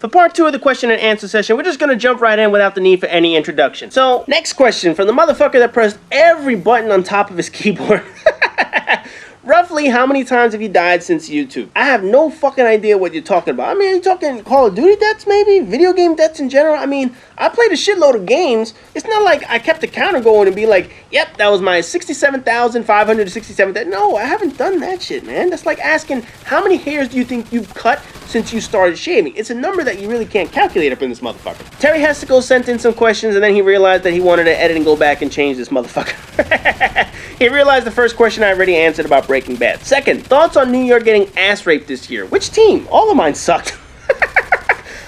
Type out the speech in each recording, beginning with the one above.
For part 2 of the question and answer session, we're just gonna jump right in without the need for any introduction. So, next question from the motherfucker that pressed every button on top of his keyboard. Roughly how many times have you died since YouTube? I have no fucking idea what you're talking about. I mean, are you talking Call of Duty deaths maybe? Video game deaths in general? I mean, I played a shitload of games. It's not like I kept the counter going and be like, yep, that was my 67,567 deaths. No, I haven't done that shit, man. That's like asking, how many hairs do you think you've cut since you started shaving? It's a number that you really can't calculate up in this motherfucker. Terry Hestico sent in some questions and then he realized that he wanted to edit and go back and change this motherfucker. He realized the first question I already answered about Breaking Bad. Second, thoughts on New York getting ass raped this year? Which team? All of mine sucked.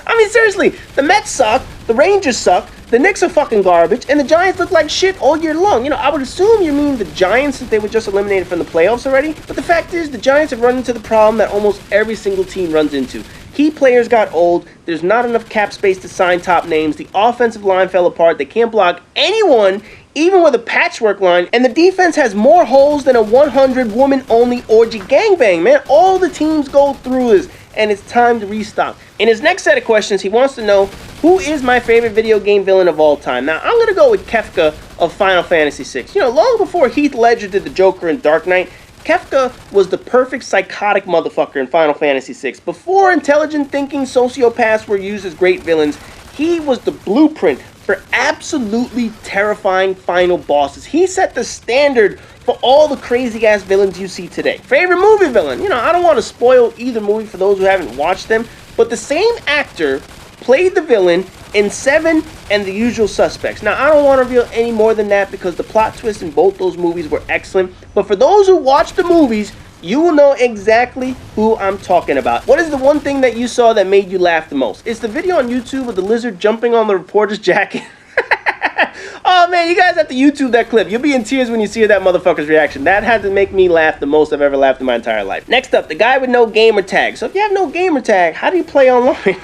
I mean, seriously, the Mets suck, the Rangers suck, the Knicks are fucking garbage, and the Giants look like shit all year long. You know, I would assume you mean the Giants since they were just eliminated from the playoffs already, but the fact is, the Giants have run into the problem that almost every single team runs into. Key players got old, there's not enough cap space to sign top names, the offensive line fell apart, they can't block anyone, even with a patchwork line, and the defense has more holes than a 100-woman-only orgy gangbang, man. All the teams go through this, and it's time to restock. In his next set of questions, he wants to know, who is my favorite video game villain of all time? Now, I'm going to go with Kefka of Final Fantasy VI. You know, long before Heath Ledger did the Joker in Dark Knight, Kefka was the perfect psychotic motherfucker in Final Fantasy VI. Before intelligent thinking sociopaths were used as great villains, he was the blueprint for absolutely terrifying final bosses. He set the standard for all the crazy ass villains you see today. Favorite movie villain? You know, I don't want to spoil either movie for those who haven't watched them, but the same actor played the villain in Seven and The Usual Suspects. Now, I don't want to reveal any more than that because the plot twists in both those movies were excellent, but for those who watched the movies, you will know exactly who I'm talking about. What is the one thing that you saw that made you laugh the most? It's the video on YouTube of the lizard jumping on the reporter's jacket. Oh man, you guys have to YouTube that clip. You'll be in tears when you see that motherfucker's reaction. That had to make me laugh the most I've ever laughed in my entire life. Next up, the guy with no gamer tag. So if you have no gamer tag, how do you play online?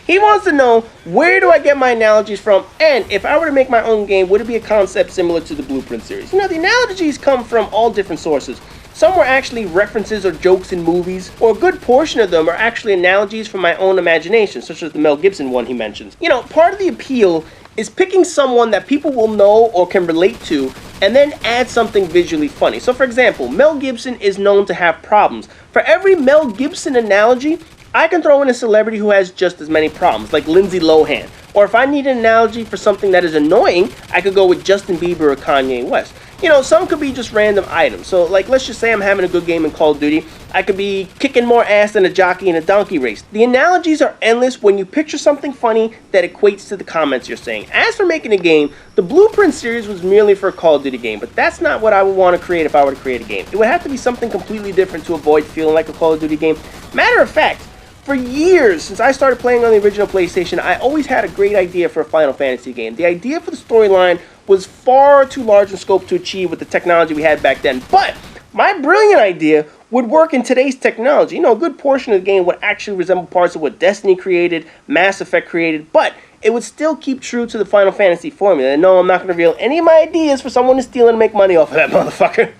He wants to know, where do I get my analogies from? And if I were to make my own game, would it be a concept similar to the Blueprint series? You know, the analogies come from all different sources. Some were actually references or jokes in movies, or a good portion of them are actually analogies from my own imagination, such as the Mel Gibson one he mentions. You know, part of the appeal is picking someone that people will know or can relate to, and then add something visually funny. So for example, Mel Gibson is known to have problems. For every Mel Gibson analogy, I can throw in a celebrity who has just as many problems, like Lindsay Lohan. Or if I need an analogy for something that is annoying, I could go with Justin Bieber or Kanye West. You know, some could be just random items. So, like, let's just say I'm having a good game in Call of Duty. I could be kicking more ass than a jockey in a donkey race. The analogies are endless when you picture something funny that equates to the comments you're saying. As for making a game, the Blueprint series was merely for a Call of Duty game, but that's not what I would want to create if I were to create a game. It would have to be something completely different to avoid feeling like a Call of Duty game. Matter of fact, for years, since I started playing on the original PlayStation, I always had a great idea for a Final Fantasy game. The idea for the storyline was far too large in scope to achieve with the technology we had back then. But my brilliant idea would work in today's technology. You know, a good portion of the game would actually resemble parts of what Destiny created, Mass Effect created, but it would still keep true to the Final Fantasy formula. And no, I'm not going to reveal any of my ideas for someone to steal and make money off of that motherfucker.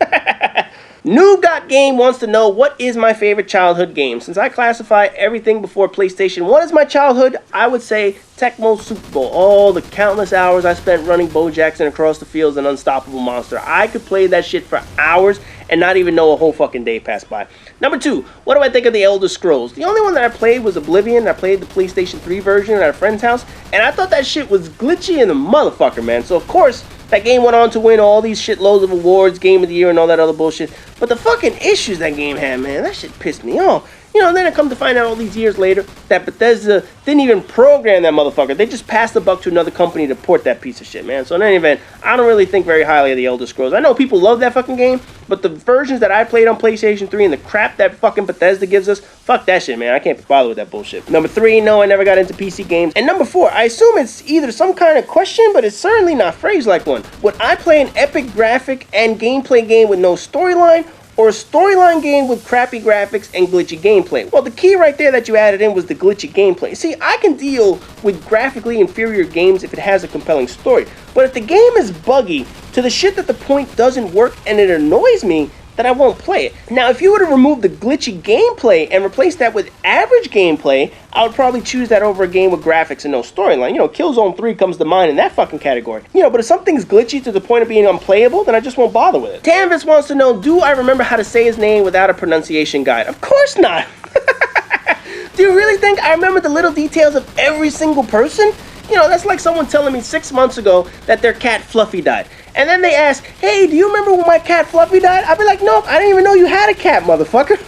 Noob Got Game wants to know, what is my favorite childhood game? Since I classify everything before PlayStation 1 as my childhood, I would say Tecmo Super Bowl. All the countless hours I spent running Bo Jackson across the fields and Unstoppable Monster. I could play that shit for hours and not even know a whole fucking day passed by. Number 2, what do I think of the Elder Scrolls? The only one that I played was Oblivion. I played the PlayStation 3 version at a friend's house, and I thought that shit was glitchy in the motherfucker, man. So of course, that game went on to win all these shitloads of awards, Game of the Year, and all that other bullshit. But the fucking issues that game had, man, that shit pissed me off. You know, and then I come to find out all these years later that Bethesda didn't even program that motherfucker. They just passed the buck to another company to port that piece of shit, man. So in any event, I don't really think very highly of the Elder Scrolls. I know people love that fucking game, but the versions that I played on PlayStation 3 and the crap that fucking Bethesda gives us, fuck that shit, man. I can't be bothered with that bullshit. Number 3, no, I never got into PC games. And number 4, I assume it's either some kind of question, but it's certainly not phrased like one. Would I play an epic graphic and gameplay game with no storyline, or a storyline game with crappy graphics and glitchy gameplay? Well, the key right there that you added in was the glitchy gameplay. See, I can deal with graphically inferior games if it has a compelling story, but if the game is buggy to the shit that the point doesn't work and it annoys me, then I won't play it. Now, if you were to remove the glitchy gameplay and replace that with average gameplay, I would probably choose that over a game with graphics and no storyline. You know, Killzone 3 comes to mind in that fucking category. You know, but if something's glitchy to the point of being unplayable, then I just won't bother with it. Tanvis wants to know, do I remember how to say his name without a pronunciation guide? Of course not! Do you really think I remember the little details of every single person? You know, that's like someone telling me 6 months ago that their cat Fluffy died. And then they ask, hey, do you remember when my cat Fluffy died? I'd be like, nope, I didn't even know you had a cat, motherfucker.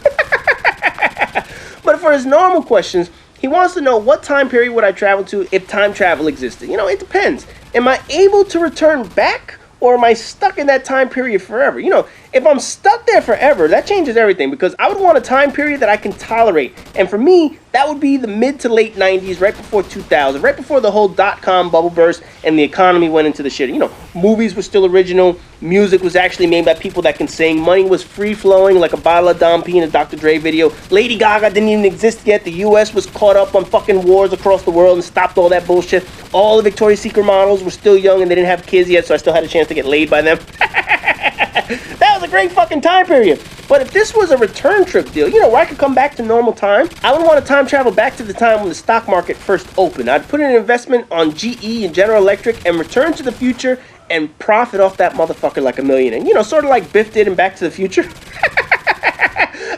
But for his normal questions, he wants to know what time period would I travel to if time travel existed. You know, it depends. Am I able to return back, or am I stuck in that time period forever? You know, if I'm stuck there forever, that changes everything, because I would want a time period that I can tolerate. And for me, that would be the mid to late 90s, right before 2000, right before the whole dot-com bubble burst and the economy went into the shit. You know, movies were still original, music was actually made by people that can sing, money was free-flowing like a bottle of Dom P in a Dr. Dre video, Lady Gaga didn't even exist yet, the US was caught up on fucking wars across the world and stopped all that bullshit, all the Victoria's Secret models were still young and they didn't have kids yet, so I still had a chance to get laid by them. That was a great fucking time period. But if this was a return trip deal, you know, where I could come back to normal time, I would want to time travel back to the time when the stock market first opened. I'd put in an investment on GE and General Electric and return to the future and profit off that motherfucker like a millionaire. You know, sort of like Biff did in Back to the Future.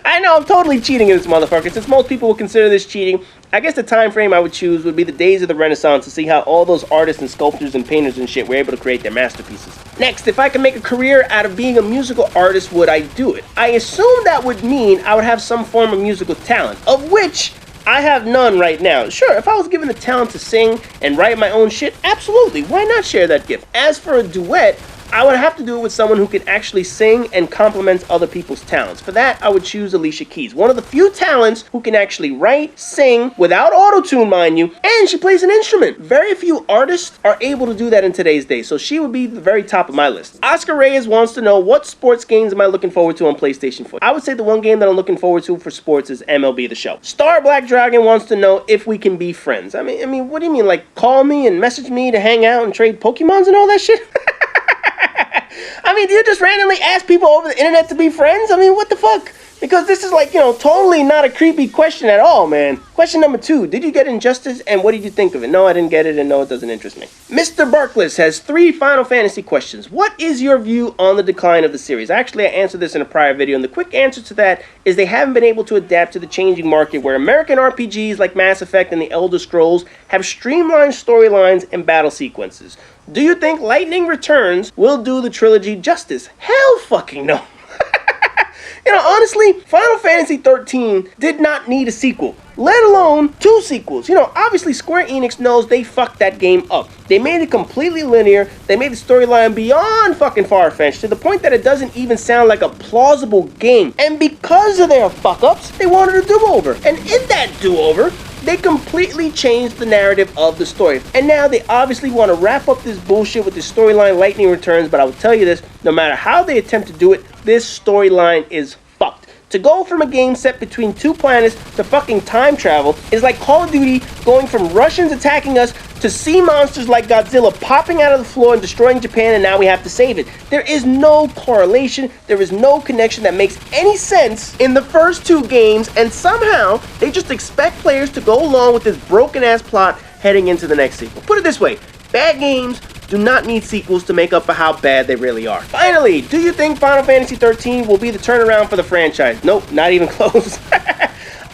I know I'm totally cheating in this motherfucker. Since most people would consider this cheating, I guess the time frame I would choose would be the days of the Renaissance to see how all those artists and sculptors and painters and shit were able to create their masterpieces. Next, if I could make a career out of being a musical artist, would I do it? I assume that would mean I would have some form of musical talent, of which I have none right now. Sure, if I was given the talent to sing and write my own shit, absolutely, why not share that gift? As for a duet, I would have to do it with someone who can actually sing and complements other people's talents. For that, I would choose Alicia Keys, one of the few talents who can actually write, sing, without auto-tune, mind you, and she plays an instrument. Very few artists are able to do that in today's day, so she would be the very top of my list. Oscar Reyes wants to know, what sports games am I looking forward to on PlayStation 4? I would say the one game that I'm looking forward to for sports is MLB The Show. Star Black Dragon wants to know if we can be friends. I mean, what do you mean, like call me and message me to hang out and trade Pokemons and all that shit? I mean, do you just randomly ask people over the internet to be friends? I mean, what the fuck? Because this is like, you know, totally not a creepy question at all, man. Question number 2, did you get Injustice and what did you think of it? No, I didn't get it, and no, it doesn't interest me. Mr. Barkless has 3 Final Fantasy questions. What is your view on the decline of the series? Actually, I answered this in a prior video, and the quick answer to that is they haven't been able to adapt to the changing market where American RPGs like Mass Effect and the Elder Scrolls have streamlined storylines and battle sequences. Do you think Lightning Returns will do the trilogy justice? Hell fucking no. You know, honestly, Final Fantasy 13 did not need a sequel, let alone 2 sequels. You know, obviously Square Enix knows they fucked that game up. They made it completely linear, they made the storyline beyond fucking far-fetched, to the point that it doesn't even sound like a plausible game. And because of their fuck-ups, they wanted a do-over. And in that do-over, they completely changed the narrative of the story. And now they obviously want to wrap up this bullshit with this storyline Lightning Returns, but I will tell you this, no matter how they attempt to do it, this storyline is fucked. To go from a game set between 2 planets to fucking time travel is like Call of Duty going from Russians attacking us to sea monsters like Godzilla popping out of the floor and destroying Japan, and now we have to save it. There is no correlation, there is no connection that makes any sense in the first 2 games, and somehow they just expect players to go along with this broken ass plot heading into the next sequel. Put it this way, bad games do not need sequels to make up for how bad they really are. Finally, do you think Final Fantasy 13 will be the turnaround for the franchise? Nope, not even close.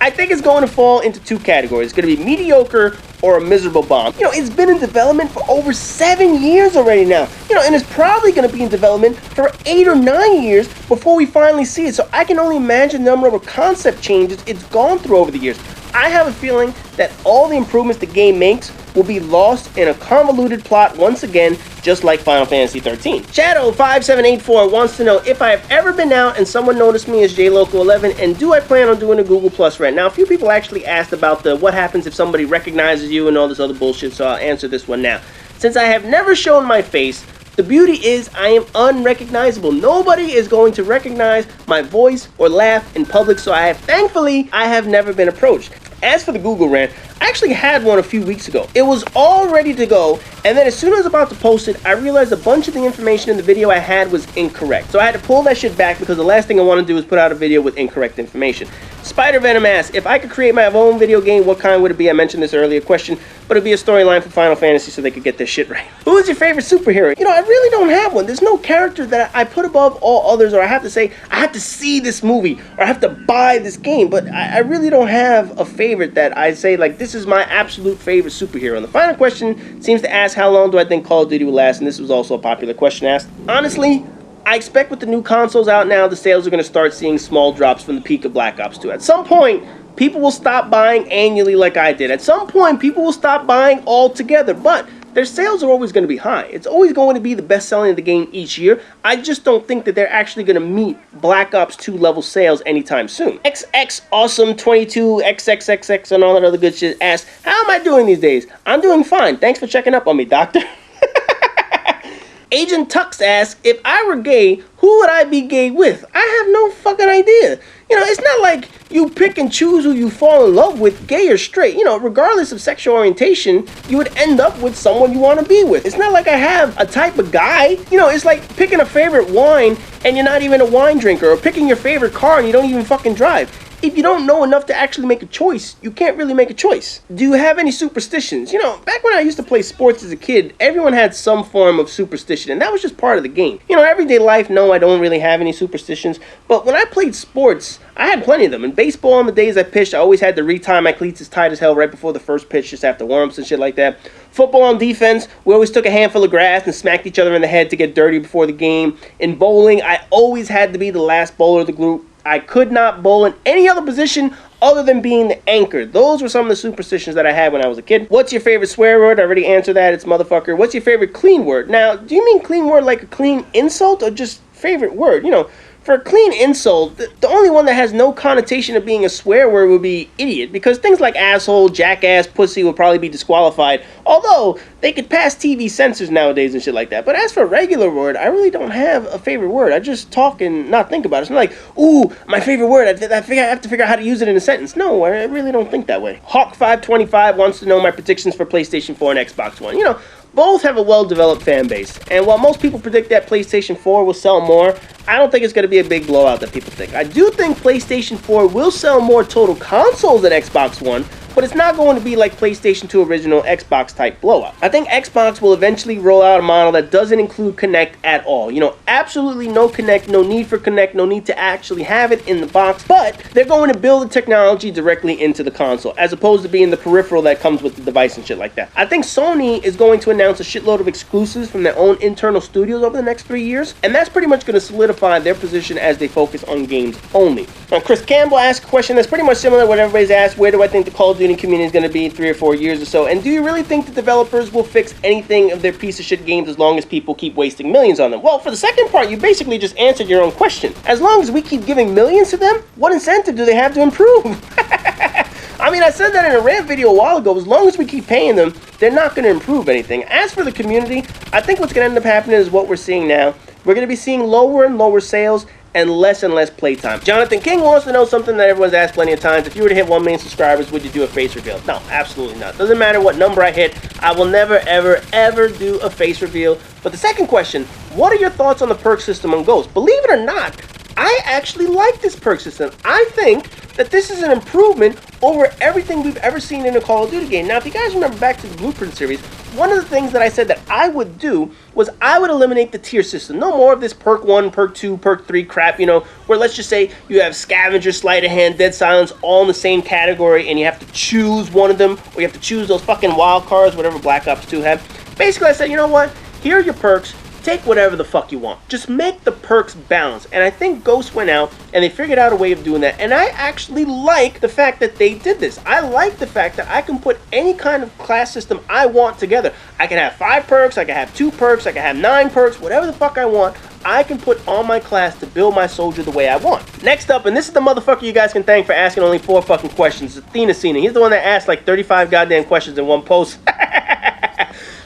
I think it's going to fall into 2 categories. It's going to be mediocre or a miserable bomb. You know, it's been in development for over 7 years already now. You know, and it's probably going to be in development for 8 or 9 years before we finally see it. So I can only imagine the number of concept changes it's gone through over the years. I have a feeling that all the improvements the game makes will be lost in a convoluted plot once again, just like Final Fantasy 13. Shadow5784 wants to know if I have ever been out and someone noticed me as JLoco11, and do I plan on doing a Google Plus rant? Now, a few people actually asked about the what happens if somebody recognizes you and all this other bullshit, so I'll answer this one now. Since I have never shown my face, the beauty is I am unrecognizable. Nobody is going to recognize my voice or laugh in public, so thankfully, I have never been approached. As for the Google rant, I actually had one a few weeks ago. It was all ready to go, and then as soon as I was about to post it, I realized a bunch of the information in the video I had was incorrect. So I had to pull that shit back because the last thing I want to do is put out a video with incorrect information. Spider Venom asks, if I could create my own video game, what kind would it be? I mentioned this earlier question, but it'd be a storyline for Final Fantasy so they could get their shit right. Who is your favorite superhero? You know, I really don't have one. There's no character that I put above all others, or I have to say, I have to see this movie, or I have to buy this game, but I really don't have a favorite that I say, like, this is my absolute favorite superhero. And the final question seems to ask, how long do I think Call of Duty will last? And this was also a popular question asked. Honestly, I expect with the new consoles out now, the sales are going to start seeing small drops from the peak of Black Ops 2. At some point, people will stop buying annually like I did. At some point, people will stop buying altogether, but their sales are always going to be high. It's always going to be the best selling of the game each year. I just don't think that they're actually going to meet Black Ops 2 level sales anytime soon. XX Awesome 22 XXXX and all that other good shit asks, how am I doing these days? I'm doing fine. Thanks for checking up on me, doctor. Agent Tux asks, if I were gay, who would I be gay with? I have no fucking idea. You know, it's not like you pick and choose who you fall in love with, gay or straight. You know, regardless of sexual orientation, you would end up with someone you want to be with. It's not like I have a type of guy. You know, it's like picking a favorite wine and you're not even a wine drinker, or picking your favorite car and you don't even fucking drive. If you don't know enough to actually make a choice, you can't really make a choice. Do you have any superstitions? You know, back when I used to play sports as a kid, everyone had some form of superstition, and that was just part of the game. You know, everyday life, no, I don't really have any superstitions, but when I played sports, I had plenty of them. In baseball, on the days I pitched, I always had to retie my cleats as tight as hell right before the first pitch, just after warm-ups and shit like that. Football on defense, we always took a handful of grass and smacked each other in the head to get dirty before the game. In bowling, I always had to be the last bowler of the group. I could not bowl in any other position other than being the anchor. Those were some of the superstitions that I had when I was a kid. What's your favorite swear word? I already answered that. It's motherfucker. What's your favorite clean word? Now, do you mean clean word like a clean insult, or just favorite word? You know, for a clean insult, the only one that has no connotation of being a swear word would be idiot, because things like asshole, jackass, pussy would probably be disqualified, although they could pass TV censors nowadays and shit like that. But as for a regular word, I really don't have a favorite word. I just talk and not think about it. It's not like, ooh, my favorite word, I have to figure out how to use it in a sentence. No, I really don't think that way. Hawk525 wants to know my predictions for PlayStation 4 and Xbox One. You know, both have a well-developed fan base, and while most people predict that PlayStation 4 will sell more, I don't think it's going to be a big blowout that people think. I do think PlayStation 4 will sell more total consoles than Xbox One, but it's not going to be like PlayStation 2 original Xbox type blowout. I think Xbox will eventually roll out a model that doesn't include Kinect at all. You know, absolutely no Kinect, no need for Kinect, no need to actually have it in the box, but they're going to build the technology directly into the console, as opposed to being the peripheral that comes with the device and shit like that. I think Sony is going to announce a shitload of exclusives from their own internal studios over the next 3 years, and that's pretty much going to solidify their position as they focus on games only. Now, Chris Campbell asked a question that's pretty much similar to what everybody's asked. Where do I think the Call of Duty community is going to be in 3 or 4 years or so? And do you really think the developers will fix anything of their piece of shit games as long as people keep wasting millions on them? Well, for the second part, you basically just answered your own question. As long as we keep giving millions to them, what incentive do they have to improve? I mean, I said that in a rant video a while ago. As long as we keep paying them, they're not going to improve anything. As for the community, I think what's going to end up happening is what we're seeing now. We're going to be seeing lower and lower sales and less playtime. Jonathan King wants to know something that everyone's asked plenty of times. If you were to hit 1 million subscribers, would you do a face reveal? No, absolutely not. Doesn't matter what number I hit. I will never, ever, ever do a face reveal. But the second question, what are your thoughts on the perk system on Ghost? Believe it or not, I actually like this perk system. I think that this is an improvement over everything we've ever seen in a Call of Duty game. Now, if you guys remember back to the Blueprint series, one of the things that I said that I would do was I would eliminate the tier system. No more of this perk 1, perk 2, perk 3 crap, you know, where let's just say you have Scavenger, Sleight of Hand, Dead Silence all in the same category, and you have to choose one of them, or you have to choose those fucking wild cards, whatever Black Ops 2 had. Basically, I said, you know what? Here are your perks. Take whatever the fuck you want. Just make the perks balance. And I think Ghost went out and they figured out a way of doing that. And I actually like the fact that they did this. I like the fact that I can put any kind of class system I want together. I can have 5 perks, I can have 2 perks, I can have 9 perks, whatever the fuck I want. I can put on my class to build my soldier the way I want. Next up, and this is the motherfucker you guys can thank for asking only 4 fucking questions, Athena Cena. He's the one that asked like 35 goddamn questions in one post.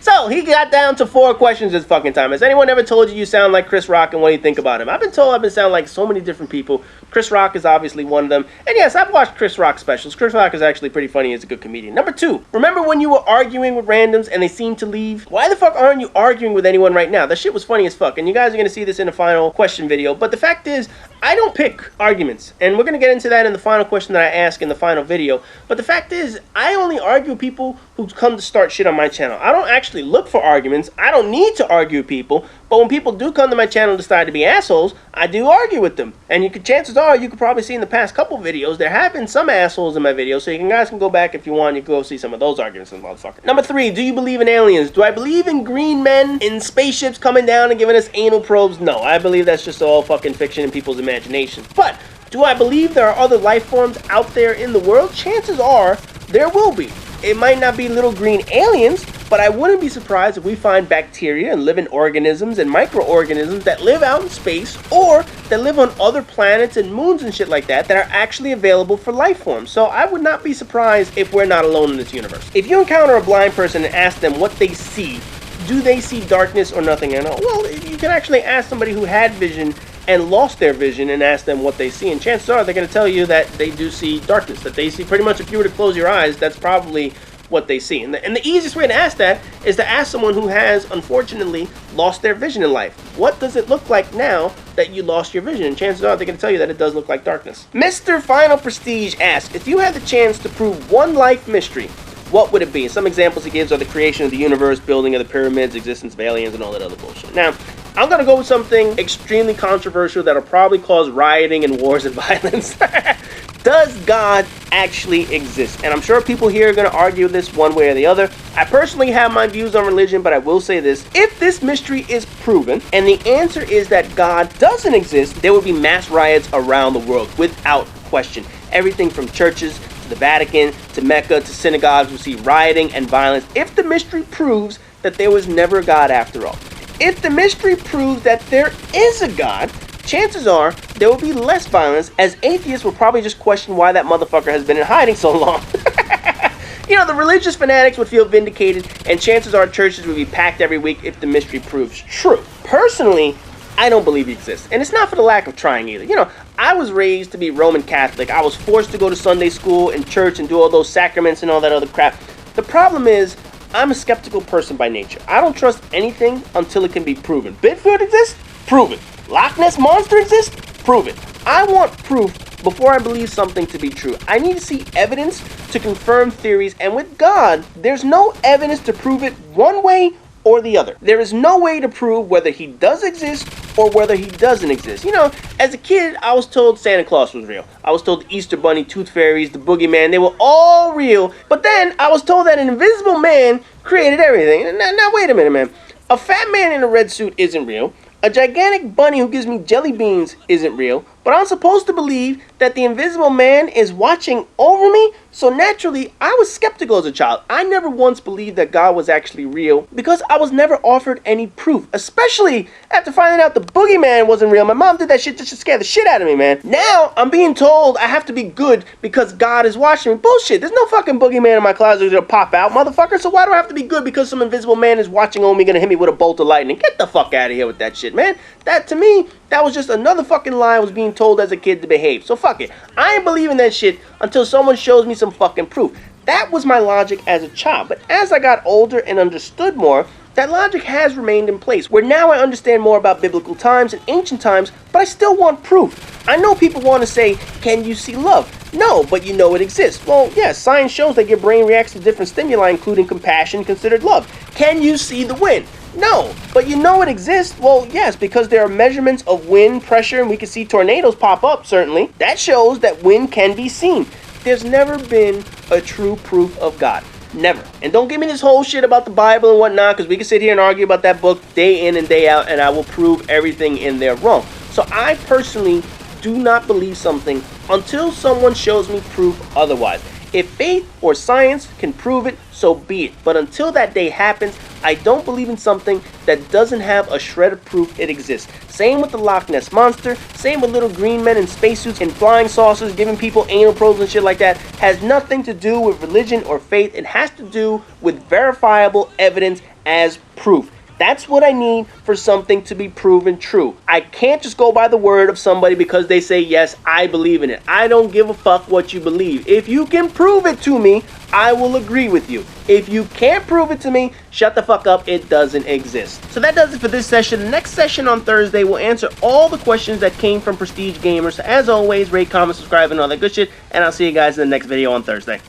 So, he got down to 4 questions this fucking time. Has anyone ever told you you sound like Chris Rock, and what do you think about him? I've been told I've been sounding like so many different people. Chris Rock is obviously one of them. And yes, I've watched Chris Rock specials. Chris Rock is actually pretty funny. He's a good comedian. Number 2, remember when you were arguing with randoms and they seemed to leave? Why the fuck aren't you arguing with anyone right now? That shit was funny as fuck. And you guys are going to see this in the final question video. But the fact is, I don't pick arguments. And we're going to get into that in the final question that I ask in the final video. But the fact is, I only argue with people who come to start shit on my channel. I don't actually look for arguments. I don't need to argue with people. But when people do come to my channel and decide to be assholes, I do argue with them. And chances are, you could probably see in the past couple videos, there have been some assholes in my videos. So you guys can go back if you want. You can go see some of those arguments, motherfucker. Number 3, do you believe in aliens? Do I believe in green men in spaceships coming down and giving us anal probes? No, I believe that's just all fucking fiction in people's imagination. But do I believe there are other life forms out there in the world? Chances are there will be. It might not be little green aliens, but I wouldn't be surprised if we find bacteria and living organisms and microorganisms that live out in space or that live on other planets and moons and shit like that are actually available for life forms. So I would not be surprised if we're not alone in this universe. If you encounter a blind person and ask them what they see, do they see darkness or nothing at all? Well, you can actually ask somebody who had vision and lost their vision and ask them what they see, and chances are they're going to tell you that they do see darkness, that they see pretty much, if you were to close your eyes, that's probably what they see. And the easiest way to ask that is to ask someone who has, unfortunately, lost their vision in life. What does it look like now that you lost your vision? And chances are they're going to tell you that it does look like darkness. Mr. Final Prestige asks, if you had the chance to prove one life mystery, what would it be? Some examples he gives are the creation of the universe, building of the pyramids, existence of aliens, and all that other bullshit. Now, I'm going to go with something extremely controversial that'll probably cause rioting and wars and violence. Does God actually exist? And I'm sure people here are going to argue this one way or the other. I personally have my views on religion, but I will say this. If this mystery is proven, and the answer is that God doesn't exist, there will be mass riots around the world without question. Everything from churches to the Vatican to Mecca to synagogues will see rioting and violence if the mystery proves that there was never a God after all. If the mystery proves that there is a God, chances are there will be less violence, as atheists will probably just question why that motherfucker has been in hiding so long. You know, the religious fanatics would feel vindicated, and chances are churches would be packed every week if the mystery proves true. Personally, I don't believe he exists, and it's not for the lack of trying either. You know, I was raised to be Roman Catholic. I was forced to go to Sunday school and church and do all those sacraments and all that other crap. The problem is, I'm a skeptical person by nature. I don't trust anything until it can be proven. Bigfoot exists? Prove it. Loch Ness Monster exists? Prove it. I want proof before I believe something to be true. I need to see evidence to confirm theories, and with God, there's no evidence to prove it one way or the other. There is no way to prove whether he does exist or whether he doesn't exist. You know, as a kid, I was told Santa Claus was real. I was told the Easter Bunny, Tooth Fairies, the Boogeyman, they were all real. But then I was told that an invisible man created everything. Now wait a minute, man. A fat man in a red suit isn't real. A gigantic bunny who gives me jelly beans isn't real, but I'm supposed to believe that the invisible man is watching over me? So naturally, I was skeptical as a child. I never once believed that God was actually real because I was never offered any proof, especially after finding out the boogeyman wasn't real. My mom did that shit just to scare the shit out of me, man. Now, I'm being told I have to be good because God is watching me. Bullshit. There's no fucking boogeyman in my closet that'll pop out, motherfucker. So why do I have to be good because some invisible man is watching over me, gonna hit me with a bolt of lightning? Get the fuck out of here with that shit, man. That, to me, that was just another fucking lie I was being told as a kid to behave. So fuck it. I ain't believing that shit until someone shows me some fucking proof. That was my logic as a child. But as I got older and understood more, that logic has remained in place, where now I understand more about biblical times and ancient times, but I still want proof. I know people want to say, can you see love? No, but you know it exists. Well, yes, science shows that your brain reacts to different stimuli, including compassion, considered love. Can you see the wind? No, but you know it exists. Well, yes, because there are measurements of wind, pressure, and we can see tornadoes pop up, certainly. That shows that wind can be seen. There's never been a true proof of God. Never. And don't give me this whole shit about the Bible and whatnot, because we can sit here and argue about that book day in and day out, and I will prove everything in there wrong. So I personally do not believe something until someone shows me proof otherwise. If faith or science can prove it, so be it. But until that day happens, I don't believe in something that doesn't have a shred of proof it exists. Same with the Loch Ness Monster, same with little green men in spacesuits and flying saucers giving people anal probes and shit like that. Has nothing to do with religion or faith. It has to do with verifiable evidence as proof. That's what I need for something to be proven true. I can't just go by the word of somebody because they say, yes, I believe in it. I don't give a fuck what you believe. If you can prove it to me, I will agree with you. If you can't prove it to me, shut the fuck up. It doesn't exist. So that does it for this session. The next session on Thursday will answer all the questions that came from Prestige Gamers. So as always, rate, comment, subscribe, and all that good shit. And I'll see you guys in the next video on Thursday.